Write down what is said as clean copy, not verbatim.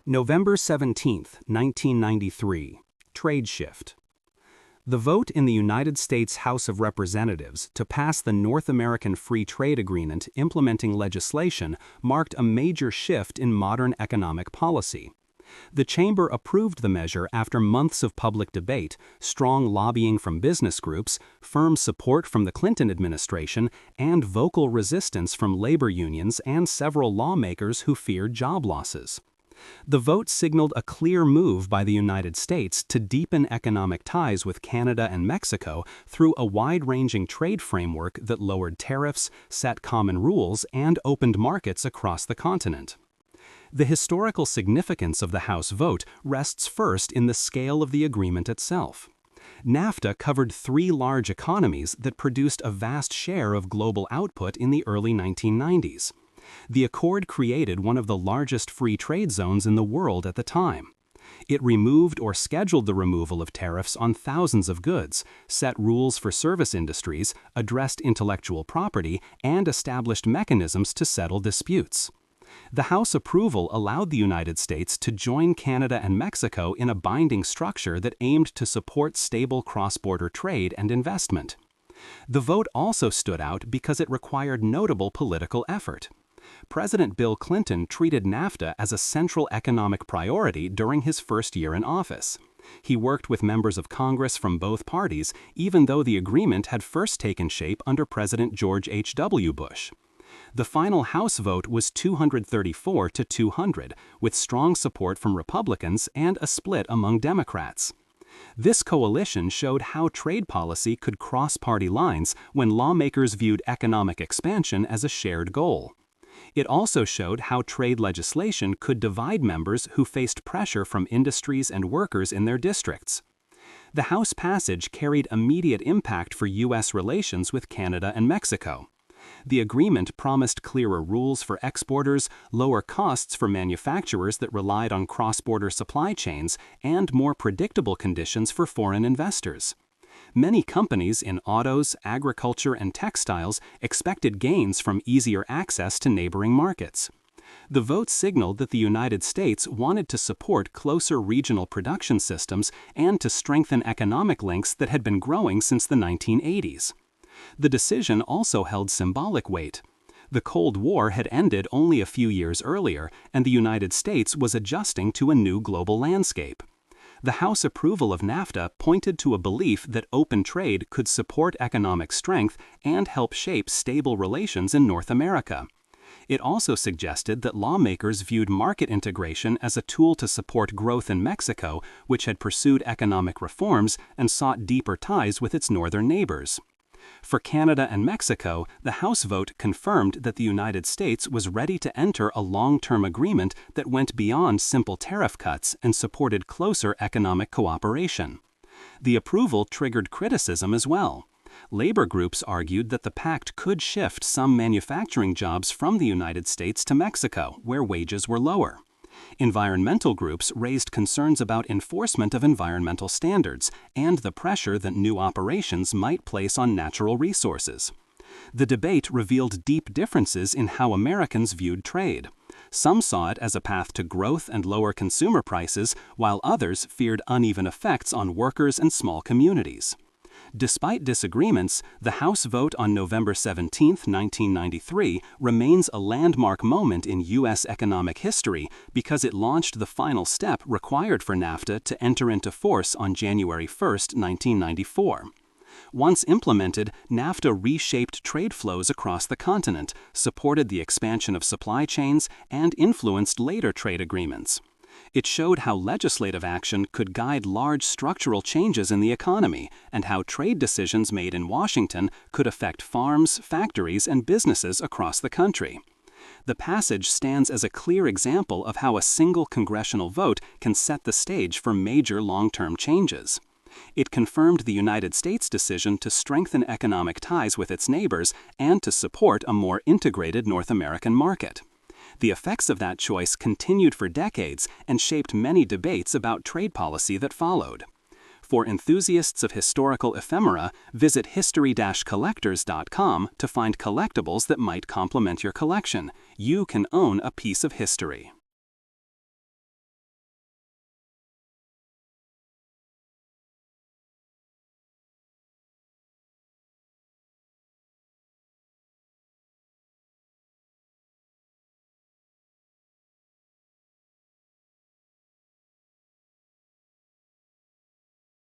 November 17, 1993. Trade shift. The vote in the United States House of Representatives to pass the North American Free Trade Agreement implementing legislation marked a major shift in modern economic policy. The chamber approved the measure after months of public debate, strong lobbying from business groups, firm support from the Clinton administration, and vocal resistance from labor unions and several lawmakers who feared job losses. The vote signaled a clear move by the United States to deepen economic ties with Canada and Mexico through a wide-ranging trade framework that lowered tariffs, set common rules, and opened markets across the continent. The historical significance of the House vote rests first in the scale of the agreement itself. NAFTA covered three large economies that produced a vast share of global output in the early 1990s. The accord created one of the largest free trade zones in the world at the time. It removed or scheduled the removal of tariffs on thousands of goods, set rules for service industries, addressed intellectual property, and established mechanisms to settle disputes. The House approval allowed the United States to join Canada and Mexico in a binding structure that aimed to support stable cross-border trade and investment. The vote also stood out because it required notable political effort. President Bill Clinton treated NAFTA as a central economic priority during his first year in office. He worked with members of Congress from both parties, even though the agreement had first taken shape under President George H.W. Bush. The final House vote was 234 to 200, with strong support from Republicans and a split among Democrats. This coalition showed how trade policy could cross party lines when lawmakers viewed economic expansion as a shared goal. It also showed how trade legislation could divide members who faced pressure from industries and workers in their districts. The House passage carried immediate impact for U.S. relations with Canada and Mexico. The agreement promised clearer rules for exporters, lower costs for manufacturers that relied on cross-border supply chains, and more predictable conditions for foreign investors. Many companies in autos, agriculture, and textiles expected gains from easier access to neighboring markets. The vote signaled that the United States wanted to support closer regional production systems and to strengthen economic links that had been growing since the 1980s. The decision also held symbolic weight. The Cold War had ended only a few years earlier, and the United States was adjusting to a new global landscape. The House approval of NAFTA pointed to a belief that open trade could support economic strength and help shape stable relations in North America. It also suggested that lawmakers viewed market integration as a tool to support growth in Mexico, which had pursued economic reforms and sought deeper ties with its northern neighbors. For Canada and Mexico, the House vote confirmed that the United States was ready to enter a long-term agreement that went beyond simple tariff cuts and supported closer economic cooperation. The approval triggered criticism as well. Labor groups argued that the pact could shift some manufacturing jobs from the United States to Mexico, where wages were lower. Environmental groups raised concerns about enforcement of environmental standards and the pressure that new operations might place on natural resources. The debate revealed deep differences in how Americans viewed trade. Some saw it as a path to growth and lower consumer prices, while others feared uneven effects on workers and small communities. Despite disagreements, the House vote on November 17, 1993, remains a landmark moment in U.S. economic history because it launched the final step required for NAFTA to enter into force on January 1, 1994. Once implemented, NAFTA reshaped trade flows across the continent, supported the expansion of supply chains, and influenced later trade agreements. It showed how legislative action could guide large structural changes in the economy and how trade decisions made in Washington could affect farms, factories, and businesses across the country. The passage stands as a clear example of how a single congressional vote can set the stage for major long-term changes. It confirmed the United States' decision to strengthen economic ties with its neighbors and to support a more integrated North American market. The effects of that choice continued for decades and shaped many debates about trade policy that followed. For enthusiasts of historical ephemera, visit history-collectors.com to find collectibles that might complement your collection. You can own a piece of history.